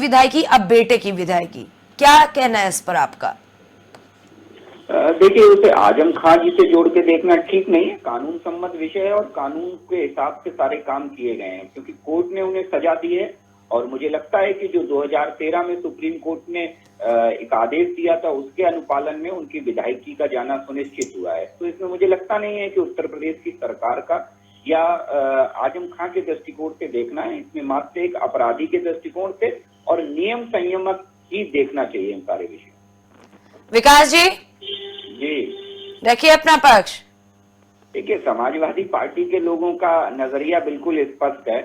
विधायकी, अब बेटे की विधायकी, क्या कहना है इस पर आपका? देखिए, उसे आजम खां जी से जोड़ के देखना ठीक नहीं है। कानून सम्मत विषय है और कानून के हिसाब से सारे काम किए गए हैं, क्योंकि कोर्ट ने उन्हें सजा दी है। और मुझे लगता है कि जो 2013 में सुप्रीम कोर्ट ने एक आदेश दिया था, उसके अनुपालन में उनकी विधायकी का जाना सुनिश्चित हुआ है। तो इसमें मुझे लगता नहीं है कि उत्तर प्रदेश की सरकार का या आजम खां के दृष्टिकोण से देखना है। इसमें मात्र एक अपराधी के दृष्टिकोण से और नियम संयमक ही देखना चाहिए इन सारे विषय। विकास जी रखिए अपना पक्ष। देखिए, समाजवादी पार्टी के लोगों का नजरिया बिल्कुल स्पष्ट है।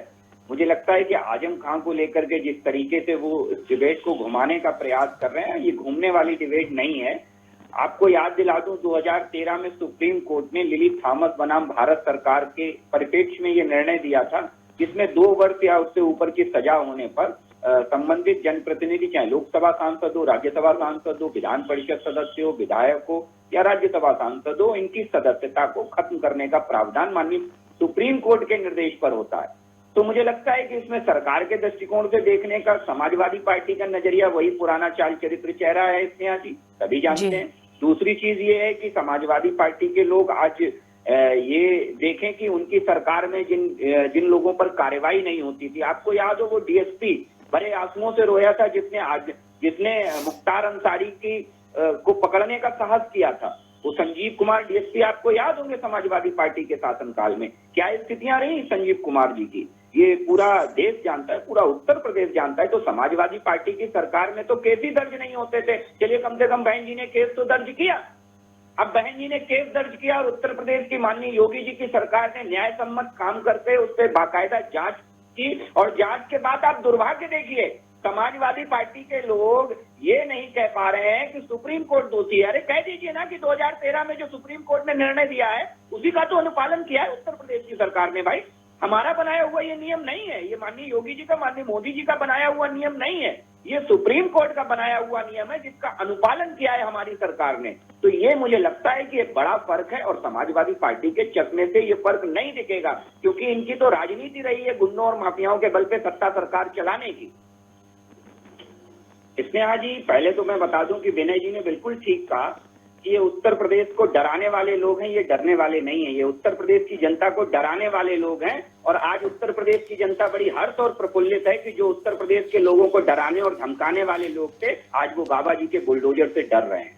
मुझे लगता है कि आजम खां को लेकर के जिस तरीके से वो इस डिबेट को घुमाने का प्रयास कर रहे हैं, ये घूमने वाली डिबेट नहीं है। आपको याद दिला दूं, 2013 में सुप्रीम कोर्ट ने लिली थॉमस बनाम भारत सरकार के परिप्रेक्ष्य में ये निर्णय दिया था, जिसमें 2 वर्ष या उससे ऊपर की सजा होने पर संबंधित जनप्रतिनिधि, चाहे लोकसभा सांसद हो, राज्यसभा सांसद हो, विधान परिषद सदस्य हो, विधायक हो या राज्यसभा सांसद हो, इनकी सदस्यता को खत्म करने का प्रावधान माननीय सुप्रीम कोर्ट के निर्देश पर होता है। तो मुझे लगता है कि इसमें सरकार के दृष्टिकोण से देखने का समाजवादी पार्टी का नजरिया वही पुराना चाल चरित्र चेहरा है स्नेहा जी, सभी जानते हैं। दूसरी चीज ये है कि समाजवादी पार्टी के लोग आज ये देखें कि उनकी सरकार में जिन लोगों पर कार्रवाई नहीं होती थी, आपको याद हो वो डीएसपी बड़े आंसुओं से रोया था जिसने मुख्तार अंसारी की को पकड़ने का साहस किया था, वो संजीव कुमार डीएसपी, आपको याद होंगे समाजवादी पार्टी के शासनकाल में क्या स्थितियां रही संजीव कुमार जी की। ये पूरा देश जानता है, पूरा उत्तर प्रदेश जानता है। तो समाजवादी पार्टी की सरकार में तो केस ही दर्ज नहीं होते थे। चलिए, कम से कम बहन जी ने केस तो दर्ज किया। अब बहन जी ने केस दर्ज किया और उत्तर प्रदेश की माननीय योगी जी की सरकार ने न्याय सम्मत काम करते उस पर बाकायदा जांच की, और जांच के बाद आप दुर्भाग्य देखिए, समाजवादी पार्टी के लोग ये नहीं कह पा रहे हैं कि सुप्रीम कोर्ट दोषी है। अरे कह दीजिए ना कि 2013 में जो सुप्रीम कोर्ट ने निर्णय दिया है उसी का तो अनुपालन किया है उत्तर प्रदेश की सरकार ने। भाई, हमारा बनाया हुआ ये नियम नहीं है, ये माननीय योगी जी का, माननीय मोदी जी का बनाया हुआ नियम नहीं है, ये सुप्रीम कोर्ट का बनाया हुआ नियम है जिसका अनुपालन किया है हमारी सरकार ने। तो ये मुझे लगता है कि ये बड़ा फर्क है और समाजवादी पार्टी के चश्मे से ये फर्क नहीं दिखेगा, क्योंकि इनकी तो राजनीति रही है गुंडों और माफियाओं के बल पे सत्ता सरकार चलाने की। स्नेहा जी, पहले तो मैं बता दूं कि विनय जी ने बिल्कुल ठीक कहा कि ये उत्तर प्रदेश को डराने वाले लोग हैं, ये डरने वाले नहीं है। ये उत्तर प्रदेश की जनता को डराने वाले लोग हैं। और आज उत्तर प्रदेश की जनता बड़ी हर्ष और प्रफुल्लित है कि जो उत्तर प्रदेश के लोगों को डराने और धमकाने वाले लोग थे, आज वो बाबा जी के बुलडोजर से डर रहे हैं।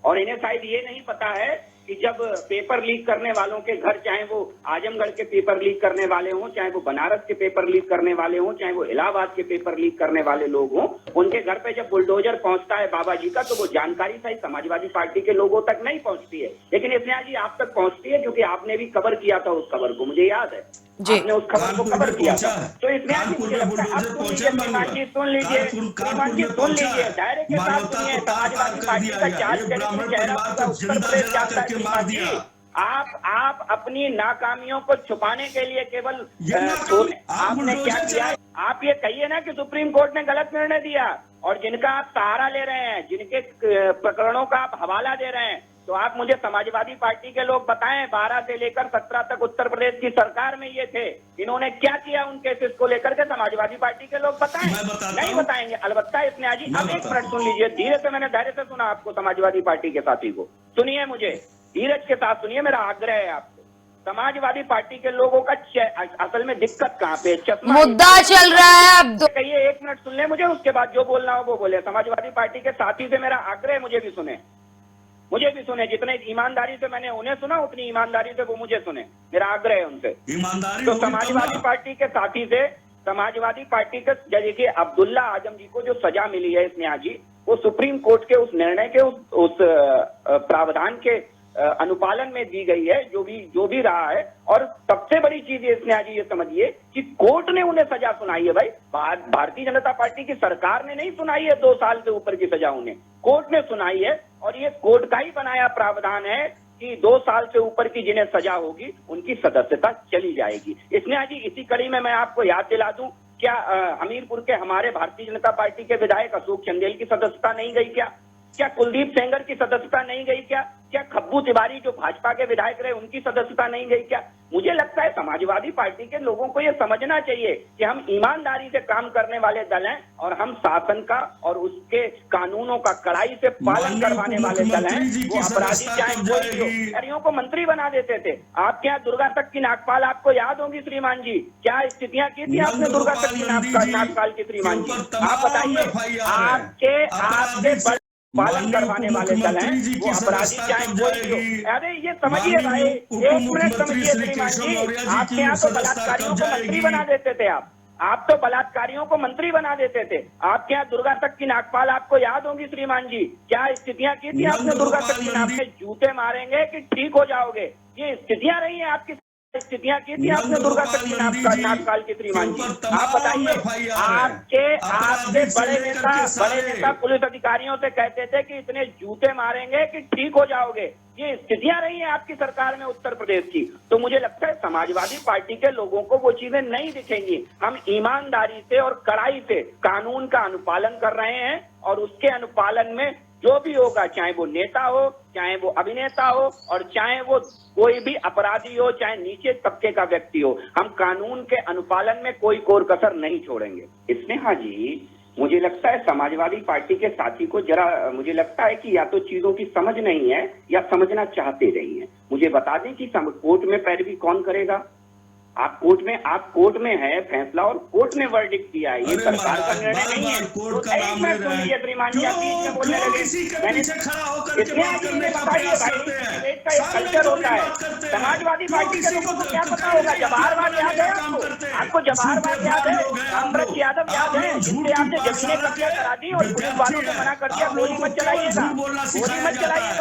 और इन्हें शायद ये नहीं पता है कि जब पेपर लीक करने वालों के घर, चाहे वो आजमगढ़ के पेपर लीक करने वाले हों, चाहे वो बनारस के पेपर लीक करने वाले हों, चाहे वो इलाहाबाद के पेपर लीक करने वाले लोग हों, उनके घर पे जब बुलडोजर पहुंचता है बाबा जी का, तो वो जानकारी सही समाजवादी पार्टी के लोगों तक नहीं पहुंचती है। लेकिन स्नेहा जी आप तक पहुंचती है, क्योंकि आपने भी कवर किया था उस खबर को, मुझे याद है आपने उस खबर को कवर किया था। तो स्नेहा जी मुझे लगता है, सुन लीजिए श्रीमान जी, सुन लीजिए श्रीमान जी, सुन लीजिए, दायरे के साथ सुनिए। समाजवादी पार्टी का चाल चरित्र चेहरा पूरा उत्तर प्रदेश जानता है श्रीमान जी। आप अपनी नाकामियों को छुपाने के लिए केवल आपने क्या किया, आप ये कहिए ना कि सुप्रीम कोर्ट ने गलत निर्णय दिया, और जिनका आप सहारा ले रहे हैं, जिनके प्रकरणों का आप हवाला दे रहे हैं, तो आप मुझे समाजवादी पार्टी के लोग बताएं, 12 से लेकर 17 तक उत्तर प्रदेश की सरकार में ये थे, इन्होंने क्या किया उन केसेस को लेकर के, समाजवादी पार्टी के लोग बताएं। नहीं बताएंगे अलबत्ता। स्नेहा जी अब एक मिनट सुन लीजिए, धीरे से, मैंने धैर्य से सुना आपको, समाजवादी पार्टी के साथी को सुनिए, मुझे धीरज के साथ सुनिए, मेरा आग्रह है आपको। समाजवादी पार्टी के लोगों का असल में दिक्कत कहाँ पे, चश्मा मुद्दा चल रहा है। अब कहिए, 1 मिनट सुन ले मुझे, उसके बाद जो बोलना हो वो बोले। समाजवादी पार्टी के साथी से मेरा आग्रह है, मुझे भी सुने। जितने ईमानदारी से मैंने उन्हें सुना, उतनी ईमानदारी से वो मुझे सुने, मेरा आग्रह है उनसे। तो समाजवादी पार्टी के साथी से, समाजवादी पार्टी के, देखिए अब्दुल्ला आजम जी को जो सजा मिली है स्नेहा जी, वो सुप्रीम कोर्ट के उस निर्णय के उस प्रावधान के अनुपालन में दी गई है, जो भी रहा है। और सबसे बड़ी चीज ये स्नेहा जी ये समझिए कि कोर्ट ने उन्हें सजा सुनाई है। भाई, भारतीय जनता पार्टी की सरकार ने नहीं सुनाई है 2 साल से ऊपर की सजा, उन्हें कोर्ट ने सुनाई है। और ये कोर्ट का ही बनाया प्रावधान है कि 2 साल से ऊपर की जिन्हें सजा होगी उनकी सदस्यता चली जाएगी। स्नेहा जी, इसी कड़ी में मैं आपको याद दिला दूं, क्या हमीरपुर के हमारे भारतीय जनता पार्टी के विधायक अशोक चंदेल की सदस्यता नहीं गई क्या? क्या कुलदीप सेंगर की सदस्यता नहीं गई क्या? क्या खब्बू तिवारी जो भाजपा के विधायक रहे उनकी सदस्यता नहीं गई क्या? मुझे लगता है समाजवादी पार्टी के लोगों को यह समझना चाहिए कि हम ईमानदारी से काम करने वाले दल हैं और हम शासन का और उसके कानूनों का कड़ाई से पालन करवाने वाले दल हैं। वो अपराधी चाहे कोई भी हो, अधिकारियों को मंत्री बना देते थे। आपके यहाँ दुर्गा तक की नागपाल आपको याद होगी श्रीमान जी, क्या स्थितियां की थी आपने दुर्गा तक की नागपाल की श्रीमान जी? आप बताइए, आपके पालन करवाने वाले दल हैं, वो अपराधी चाहे कोई भी हो। अरे ये समझिए भाई, एक मिनट समझिए श्रीमान जी, आपके यहाँ तो बलात्कारियों को मंत्री बना देते थे आप तो बलात्कारियों को मंत्री बना देते थे। आपके यहाँ दुर्गा तक की नागपाल आपको याद होगी श्रीमान जी, क्या स्थितियां की थी आपने दुर्गा तक की? आपके जूते मारेंगे कि ठीक हो जाओगे, ये स्थितियां रही हैं आपकी, स्थितियां की थी आपने दुर्गा तक की नागपाल की श्रीमान जी। आप बताइए, आपके बड़े नेता पुलिस अधिकारियों से कहते थे कि इतने जूते मारेंगे कि ठीक हो जाओगे, ये स्थितियां रही हैं आपकी सरकार में उत्तर प्रदेश की। तो मुझे लगता है समाजवादी पार्टी के लोगों को वो चीजें नहीं दिखेंगी। हम ईमानदारी से और कड़ाई से कानून का अनुपालन कर रहे हैं और उसके अनुपालन में जो भी होगा, चाहे वो नेता हो, चाहे वो अभिनेता हो और चाहे वो कोई भी अपराधी हो, चाहे नीचे तबके का व्यक्ति हो, हम कानून के अनुपालन में कोई कोर कसर नहीं छोड़ेंगे। स्नेहा जी, मुझे लगता है समाजवादी पार्टी के साथी को जरा, मुझे लगता है कि या तो चीजों की समझ नहीं है या समझना चाहते नहीं है। मुझे बता दें कि कोर्ट में पैरवी कौन करेगा? आप कोर्ट में है फैसला और कोर्ट ने वर्डिक्ट दिया है, ये सरकार का निर्णय नहीं है। सुनिए श्रीमान जी, आप बीच में बोलने लगे, बताइए भाई, का एक कल्चर होता है समाजवादी पार्टी के लोगों को क्या पता होगा? जवाहरवाद याद है आपको जवाहरवाद याद है, रामव्रत यादव याद है, जिससे आपने जमीनें कब्जा करा दी और पुलिस वालों को मना कर दिया गोली मत चलाइएगा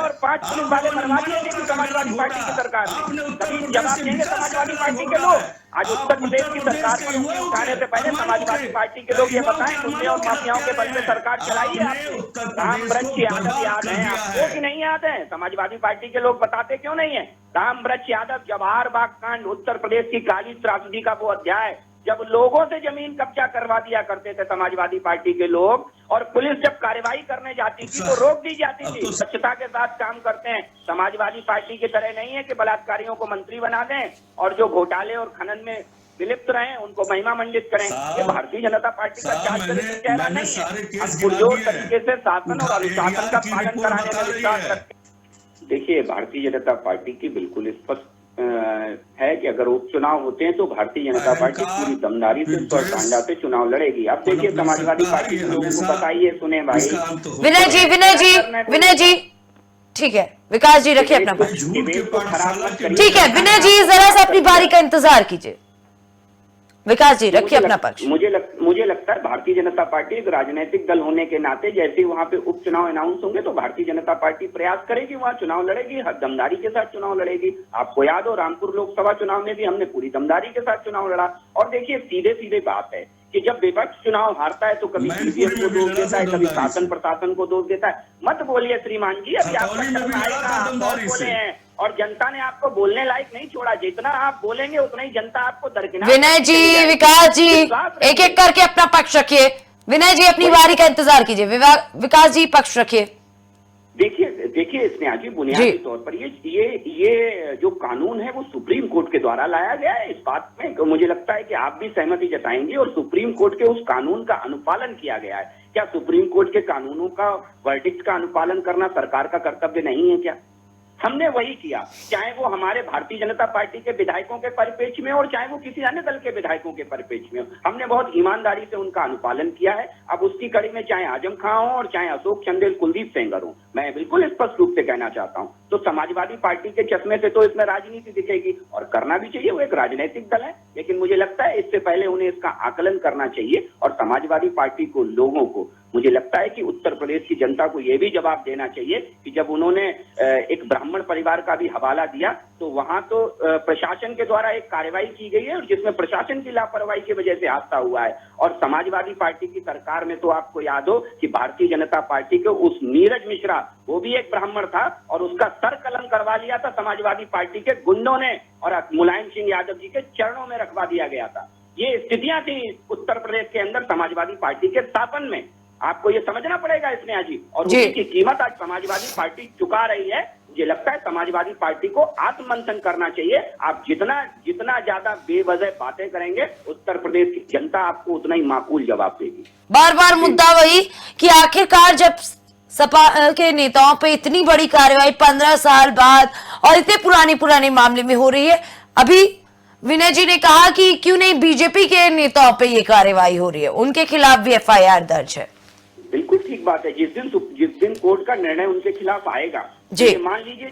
और 5 पुलिस वाले मरवा दिए थे समाजवादी पार्टी की सरकार ने। कभी जवाब देंगे समाजवादी पार्टी के लोग? आज उत्तर प्रदेश की सरकार पर उंगली उठाने से पहले समाजवादी पार्टी के लोग ये बताएं, गुंडे और माफियाओं के बल पे सरकार चलाई है आपने? रामव्रत यादव याद है आपको कि नहीं याद है? समाजवादी पार्टी के लोग बताते क्यों नहीं है? रामव्रत यादव, जवाहर बाग कांड, उत्तर प्रदेश की काली त्रासदी का वो अध्याय जब लोगों से जमीन कब्जा करवा दिया करते थे समाजवादी पार्टी के लोग, और पुलिस जब कार्रवाई करने जाती थी तो रोक दी जाती थी। स्वच्छता के साथ काम करते हैं, समाजवादी पार्टी की तरह नहीं है कि बलात्कारियों को मंत्री बना दें और जो घोटाले और खनन में विलिप्त रहे उनको महिमा मंडित करें। ये भारतीय जनता पार्टी का चेहरा नहीं है। हम पुरजोर तरीके से शासन और अनुशासन का पालन कराने में विश्वास रखते हैं। देखिए, भारतीय जनता पार्टी की बिल्कुल स्पष्ट है कि अगर उपचुनाव होते हैं तो भारतीय जनता पार्टी पूरी दमदारी से स्वरकांडा से चुनाव लड़ेगी। अब देखिए, समाजवादी पार्टी के लोगों को बताइए, सुने भाई। विनय जी ठीक है, विकास जी रखिए अपना पक्ष। ठीक है विनय जी, जरा सा अपनी बारी का इंतजार कीजिए। विकास जी रखिए अपना पक्ष। मुझे लगता है भारतीय जनता पार्टी एक राजनीतिक दल होने के नाते जैसे ही वहां पे उपचुनाव अनाउंस होंगे तो भारतीय जनता पार्टी प्रयास करेगी, वहां चुनाव लड़ेगी, हर दमदारी के साथ चुनाव लड़ेगी। आपको याद हो, रामपुर लोकसभा चुनाव में भी हमने पूरी दमदारी के साथ चुनाव लड़ा। और देखिए, सीधे बात है कि जब विपक्ष चुनाव हारता है तो कभी ईवीएम को दोष देता है, कभी शासन प्रशासन को दोष देता है। मत बोलिए श्रीमान जी, अभी आप बोले हैं और जनता ने आपको बोलने लायक नहीं छोड़ा। जितना आप बोलेंगे उतना ही जनता आपको दरकिनार। विनय जी, विकास जी, एक एक करके अपना पक्ष रखिए। विनय जी अपनी बारी का इंतजार कीजिए, विकास जी पक्ष रखिए। देखिए स्नेहा जी, बुनियादी तौर पर ये जो कानून है वो सुप्रीम कोर्ट के द्वारा लाया गया है। इस बात में मुझे लगता है कि आप भी सहमति जताएंगे और सुप्रीम कोर्ट के उस कानून का अनुपालन किया गया है। क्या सुप्रीम कोर्ट के कानूनों का, वर्डिक्ट का अनुपालन करना सरकार का कर्तव्य नहीं है क्या? हमने वही किया, चाहे वो हमारे भारतीय जनता पार्टी के विधायकों के परिप्रेक्ष्य में और चाहे वो किसी अन्य दल के विधायकों के परिप्रेक्ष्य में, हमने बहुत ईमानदारी से उनका अनुपालन किया है। अब उसकी कड़ी में चाहे आजम खां हो और चाहे अशोक चंदेल, कुलदीप सेंगर हो, मैं बिल्कुल स्पष्ट रूप से कहना चाहता हूं, तो समाजवादी पार्टी के चश्मे से तो इसमें राजनीति दिखेगी और करना भी चाहिए। वो एक राजनीतिक दल है, लेकिन मुझे लगता है इससे पहले उन्हें इसका आकलन करना चाहिए और समाजवादी पार्टी को, लोगों को, मुझे लगता है कि उत्तर प्रदेश की जनता को यह भी जवाब देना चाहिए कि जब उन्होंने एक ब्राह्मण परिवार का भी हवाला दिया तो वहां तो प्रशासन के द्वारा एक कार्रवाई की गई है और जिसमें प्रशासन की लापरवाही की वजह से हादसा हुआ है। और समाजवादी पार्टी की सरकार में तो आपको याद हो कि भारतीय जनता पार्टी के उस नीरज मिश्रा, वो भी एक ब्राह्मण था और उसका सर कलम करवा लिया था समाजवादी पार्टी के गुंडों ने और मुलायम सिंह यादव जी के चरणों में रखवा दिया गया था। ये स्थितियां थी उत्तर प्रदेश के अंदर समाजवादी पार्टी के शासन में। आपको ये समझना पड़ेगा स्नेहा जी, और उसी की कीमत आज समाजवादी पार्टी चुका रही है। मुझे लगता है समाजवादी पार्टी को आत्ममंथन करना चाहिए। आप जितना ज्यादा बेवजह बातें करेंगे, उत्तर प्रदेश की जनता आपको उतना ही माकूल जवाब देगी। बार बार मुद्दा वही कि आखिरकार जब सपा के नेताओं पे इतनी बड़ी कार्रवाई 15 साल बाद और इतने पुराने मामले में हो रही है, अभी विनय जी ने कहा कि क्यों नहीं बीजेपी के नेताओं पे ये कार्रवाई हो रही है, उनके खिलाफ भी FIR दर्ज है। बिल्कुल ठीक बात है। जिस दिन कोर्ट का निर्णय उनके खिलाफ आएगा, जी मान लीजिए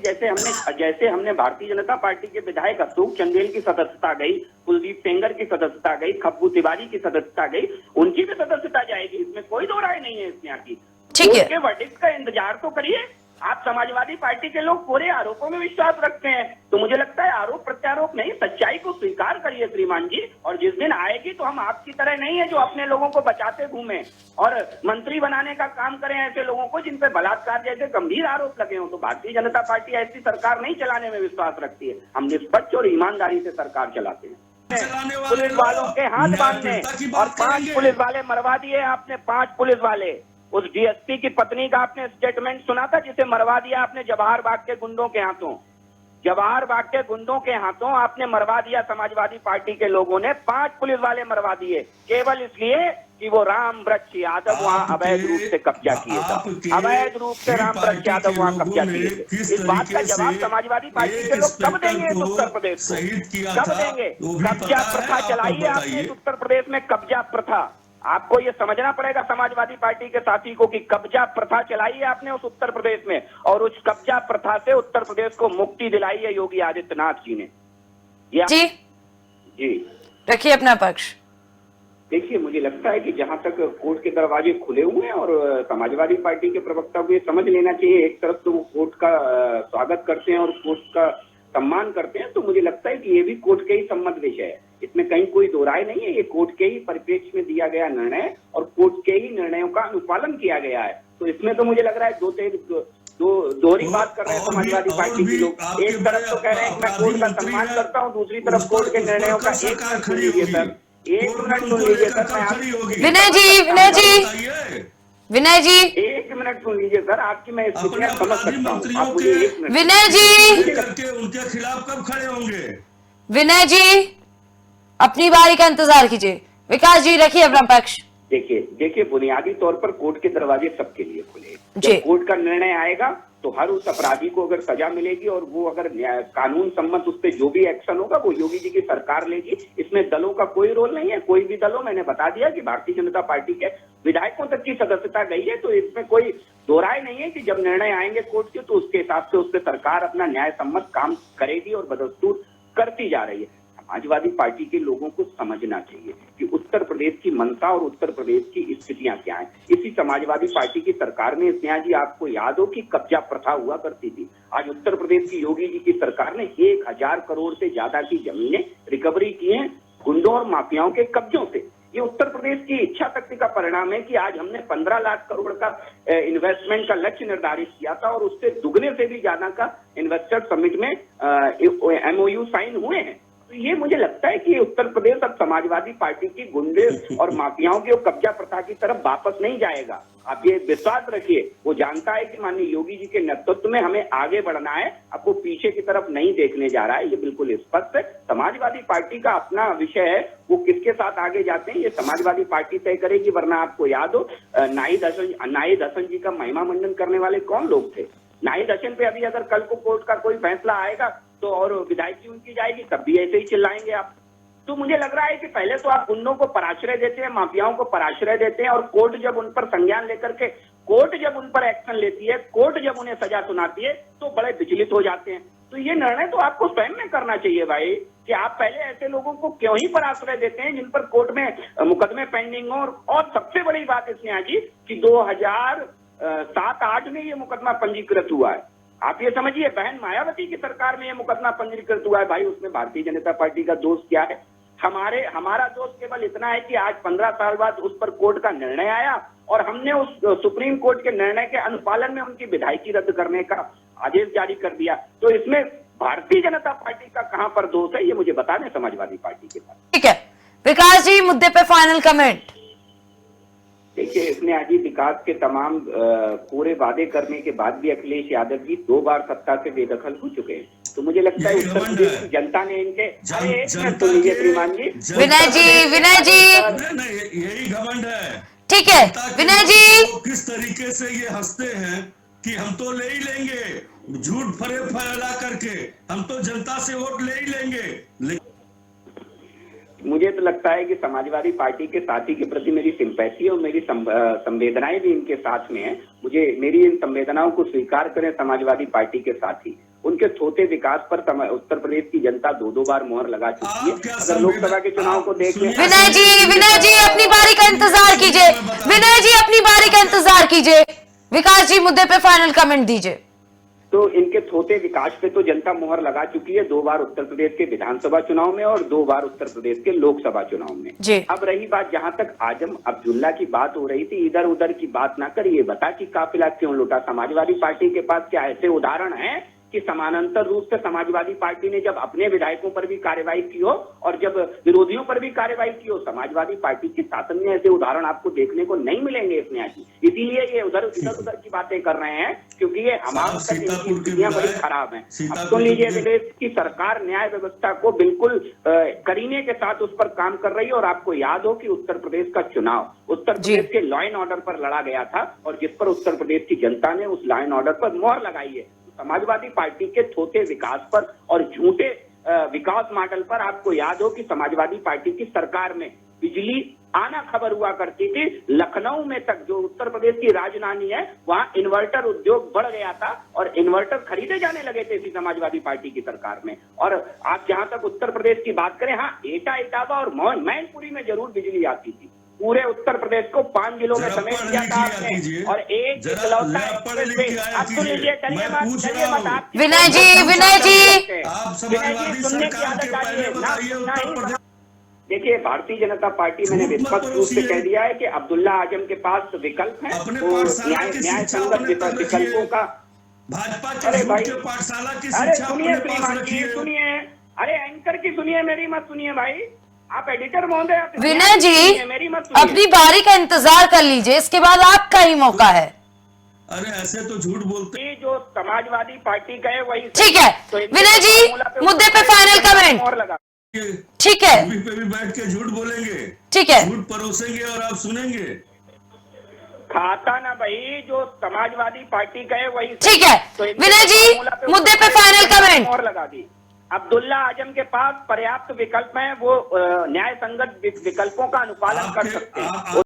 जैसे हमने भारतीय जनता पार्टी के विधायक अशोक चंदेल की सदस्यता गई, कुलदीप सेंगर की सदस्यता गई, खब्बू तिवारी की सदस्यता गई, उनकी भी सदस्यता जाएगी, इसमें कोई दो राय नहीं है। इसमें की ठीक है, उसके वर्डिक्ट का इंतजार तो करिए। आप समाजवादी पार्टी के लोग पूरे आरोपों में विश्वास रखते हैं, तो मुझे लगता है आरोप प्रत्यारोप नहीं, सच्चाई को स्वीकार करिए श्रीमान जी। और जिस दिन आएगी तो हम आपकी तरह नहीं है जो अपने लोगों को बचाते घूमे और मंत्री बनाने का काम करें ऐसे लोगों को जिन पे बलात्कार जैसे गंभीर आरोप लगे हों। तो भारतीय जनता पार्टी ऐसी सरकार नहीं चलाने में विश्वास रखती है। हम निष्पक्ष और ईमानदारी से सरकार चलाते हैं। पुलिस वालों के हाथ बांधने और 5 पुलिस वाले मरवा दिए आपने, 5 पुलिस वाले। उस DSP की पत्नी का आपने स्टेटमेंट सुना था जिसे मरवा दिया आपने जवाहर बाग के गुंडों के हाथों। जवाहर बाग के गुंडों के हाथों आपने मरवा दिया। समाजवादी पार्टी के लोगों ने 5 पुलिस वाले मरवा दिए केवल इसलिए कि वो राम वृक्ष यादव वहाँ अवैध रूप से कब्जा किए थे। अवैध रूप से राम वृक्ष यादव वहाँ कब्जा किए थे। इस बात का जवाब समाजवादी पार्टी के लोग कब देंगे इस उत्तर प्रदेश को? कब देंगे? कब्जा प्रथा चलाई है आपने इस उत्तर प्रदेश में, कब्जा प्रथा। आपको ये समझना पड़ेगा समाजवादी पार्टी के साथी को कि कब्जा प्रथा चलाई है आपने उस उत्तर प्रदेश में, और उस कब्जा प्रथा से उत्तर प्रदेश को मुक्ति दिलाई है योगी आदित्यनाथ जी ने। जी रखिए अपना पक्ष। देखिए, मुझे लगता है कि जहां तक कोर्ट के दरवाजे खुले हुए हैं और समाजवादी पार्टी के प्रवक्ता को ये समझ लेना चाहिए, एक तरफ तो वो कोर्ट का स्वागत करते हैं और कोर्ट का सम्मान करते हैं, तो मुझे लगता है कि ये भी कोर्ट के ही सम्मत विषय है। इसमें कहीं कोई दो राय नहीं है। ये कोर्ट के ही परिप्रेक्ष्य में दिया गया निर्णय और कोर्ट के ही निर्णयों का अनुपालन किया गया है। तो इसमें तो मुझे लग रहा है दोहरी बात कर रहे हैं समाजवादी पार्टी के लोग। एक तरफ तो कह रहे हैं कि मैं कोर्ट का सम्मान करता हूँ, दूसरी तरफ कोर्ट के निर्णयों का एक मिनट सुन लीजिए सर, एक मिनट सुन लीजिए सर। मैं विनय जी एक मिनट सुन लीजिए सर, आपकी मैं स्थितियां समझ सकता हूँ। आप मुझे एक मिनट। विनय जी उनके खिलाफ कब खड़े होंगे? विनय जी अपनी बारी का इंतजार कीजिए। विकास जी रखिए अपना पक्ष। देखिए बुनियादी तौर पर कोर्ट के दरवाजे सबके लिए खुले। जब कोर्ट का निर्णय आएगा तो हर उस अपराधी को अगर सजा मिलेगी और वो अगर कानून सम्मत उस पर जो भी एक्शन होगा वो योगी जी की सरकार लेगी। इसमें दलों का कोई रोल नहीं है। कोई भी दलों, मैंने बता दिया कि भारतीय जनता पार्टी के विधायकों तक की सदस्यता गई है, तो इसमें कोई दो राय नहीं है कि जब निर्णय आएंगे कोर्ट के तो उसके हिसाब से उस पर सरकार अपना न्याय सम्मत काम करेगी और बदस्तूर करती जा रही है। समाजवादी पार्टी के लोगों को समझना चाहिए कि उत्तर प्रदेश की मंशा और उत्तर प्रदेश की स्थितियां क्या हैं। इसी समाजवादी पार्टी की सरकार में स्नेहा जी आपको याद हो कि कब्जा प्रथा हुआ करती थी। आज उत्तर प्रदेश की योगी जी की सरकार ने 1000 करोड़ से ज्यादा की जमीनें रिकवरी की हैं गुंडों और माफियाओं के कब्जों से। ये उत्तर प्रदेश की इच्छा शक्ति का परिणाम है कि आज हमने 15 लाख करोड़ का इन्वेस्टमेंट का लक्ष्य निर्धारित किया था और उससे दुगने से भी ज्यादा का इन्वेस्टर समिट में MOU साइन हुए हैं। तो ये मुझे लगता है कि उत्तर प्रदेश अब समाजवादी पार्टी की गुंडे और माफियाओं की कब्जा प्रथा की तरफ वापस नहीं जाएगा। आप ये विश्वास रखिए, वो जानता है कि माननीय योगी जी के नेतृत्व में हमें आगे बढ़ना है, अब वो पीछे की तरफ नहीं देखने जा रहा है। ये बिल्कुल स्पष्ट है। समाजवादी पार्टी का अपना विषय है, वो किसके साथ आगे जाते हैं ये समाजवादी पार्टी तय करेगी। वरना आपको याद हो नाहिद हसन जी का महिमा मंडन करने वाले कौन लोग थे? नाहिद हसन पे अभी अगर कल को कोर्ट का कोई फैसला आएगा तो और विधायकी उनकी जाएगी, तब भी ऐसे ही चिल्लाएंगे आप। तो मुझे लग रहा है कि पहले तो आप गुंडों को पराश्रय देते हैं, माफियाओं को पराश्रय देते हैं और कोर्ट जब उन पर संज्ञान लेकर के कोर्ट जब उन पर एक्शन लेती है, कोर्ट जब उन्हें सजा सुनाती है तो बड़े विचलित हो जाते हैं। तो ये निर्णय तो आपको स्वयं में करना चाहिए भाई कि आप पहले ऐसे लोगों को क्यों ही पराश्रय देते हैं जिन पर कोर्ट में मुकदमे पेंडिंग हो। और सबसे बड़ी बात इसमें आ गई कि 2007-8 में ये मुकदमा पंजीकृत हुआ है। आप ये समझिए, बहन मायावती की सरकार में ये मुकदमा पंजीकृत हुआ है। भाई उसमें भारतीय जनता पार्टी का दोष क्या है? हमारा दोष केवल इतना है कि आज 15 साल बाद उस पर कोर्ट का निर्णय आया और हमने उस सुप्रीम कोर्ट के निर्णय के अनुपालन में उनकी विधायकी रद्द करने का आदेश जारी कर दिया। तो इसमें भारतीय जनता पार्टी का कहां पर दोष है ये मुझे बता दें समाजवादी पार्टी के पास। ठीक है विकास जी, मुद्दे पे फाइनल कमेंट। देखिए, स्नेहा जी, विकास के तमाम पूरे वादे करने के बाद भी अखिलेश यादव जी 2 बार सत्ता से बेदखल हो चुके हैं। तो मुझे लगता है यही उत्तर घमंड प्रदेश है। की जनता ने इनके अरे एक मिनट जनता तो लीजिए के- श्रीमान जी। जनता विनय जी, के- विनय जी, नहीं, यही घमंड है। ठीक है जनता के विनय लोग जी, तो किस तरीके से ये हंसते हैं कि हम तो ले ही लेंगे, झूठ फैला करके हम तो जनता से वोट ले ही लेंगे। मुझे तो लगता है कि समाजवादी पार्टी के साथी के प्रति मेरी सिंपैथी और मेरी संवेदनाएं भी इनके साथ में है। मुझे मेरी इन संवेदनाओं को स्वीकार करें समाजवादी पार्टी के साथी। उनके थोते विकास पर उत्तर प्रदेश की जनता 2 बार मोहर लगा चुकी है। आप क्या अगर लोकसभा के चुनाव को देख लें, विनय जी अपनी बारी का इंतजार कीजिए। विनय जी अपनी बारी का इंतजार कीजिए। विकास जी मुद्दे पे फाइनल कमेंट दीजिए। तो इनके थोते विकास पे तो जनता मोहर लगा चुकी है 2 बार उत्तर प्रदेश के विधानसभा चुनाव में और 2 बार उत्तर प्रदेश के लोकसभा चुनाव में। जी। अब रही बात, जहां तक आजम अब्दुल्ला की बात हो रही थी, इधर उधर की बात ना करिए। बता कि काफिला क्यों लुटा। समाजवादी पार्टी के पास क्या ऐसे उदाहरण हैं कि समानांतर रूप से समाजवादी पार्टी ने जब अपने विधायकों पर भी कार्रवाई की हो और जब विरोधियों पर भी कार्रवाई की हो, समाजवादी पार्टी के शासन में ऐसे उदाहरण आपको देखने को नहीं मिलेंगे स्नेहा जी। इसीलिए ये इधर उधर की बातें कर रहे हैं, क्योंकि ये हमारे तक इनकी स्थितियां बड़ी खराब हैं। अब तो लीजिए, प्रदेश की सरकार न्याय व्यवस्था को बिल्कुल करीने के साथ उस पर काम कर रही है। और आपको याद हो कि उत्तर प्रदेश का चुनाव उत्तर प्रदेश के लॉ एंड ऑर्डर पर लड़ा गया था और जिस पर उत्तर प्रदेश की जनता ने उस लॉ एंड ऑर्डर पर मोहर लगाई है। समाजवादी पार्टी के थोथे विकास पर और झूठे विकास मॉडल पर आपको याद हो कि समाजवादी पार्टी की सरकार में बिजली आना खबर हुआ करती थी। लखनऊ में तक, जो उत्तर प्रदेश की राजधानी है, वहां इन्वर्टर उद्योग बढ़ गया था और इन्वर्टर खरीदे जाने लगे थे इसी समाजवादी पार्टी की सरकार में। और आप जहां तक उत्तर प्रदेश की बात करें, हाँ, एटा, इटावा और मैनपुरी में जरूर बिजली आती थी। पूरे उत्तर प्रदेश को 5 जिलों में समेट दिया था आपने और एक इकलौता अब तो लीजिए, चलिए मत आप विनय जी आप समाजवादी सरकार के पहले बताइए उत्तर प्रदेश। देखिए, भारतीय जनता पार्टी मैंने स्पष्ट रूप से कह दिया है कि अब्दुल्ला आजम के पास विकल्प है। अपने वो पाठशाला की न्याय शिक्षा संगत अपने पर विकल्पों का। भाजपा अरे के भाई, झूठ के पाठशाला की अरे शिक्षा सुनिए अपने पास श्रीमान जी, रखिए। सुनिए। अरे एंकर की सुनिए, मेरी मत सुनिए भाई। आप एडिटर महोदय, आप विनय जी मेरी मत सुनिए। अपनी बारी का इंतजार कर लीजिए, इसके बाद आपका ही मौका है। अरे ऐसे तो झूठ बोलते ये जो समाजवादी पार्टी का है वही ठीक है तो विनय जी मुद्दे पे फाइनल कमेंट। और लगा हैं। ठीक है, टीवी पे भी बैठ के झूठ बोलेंगे, ठीक है, झूठ परोसेंगे और आप सुनेंगे। खाता ना भाई, जो समाजवादी पार्टी का है वही ठीक है तो विनय जी मुद्दे पे फाइनल कमेंट। और लगा दी। अब्दुल्ला आजम के पास पर्याप्त विकल्प हैं, वो न्याय संगत विकल्पों का अनुपालन कर सकते हैं।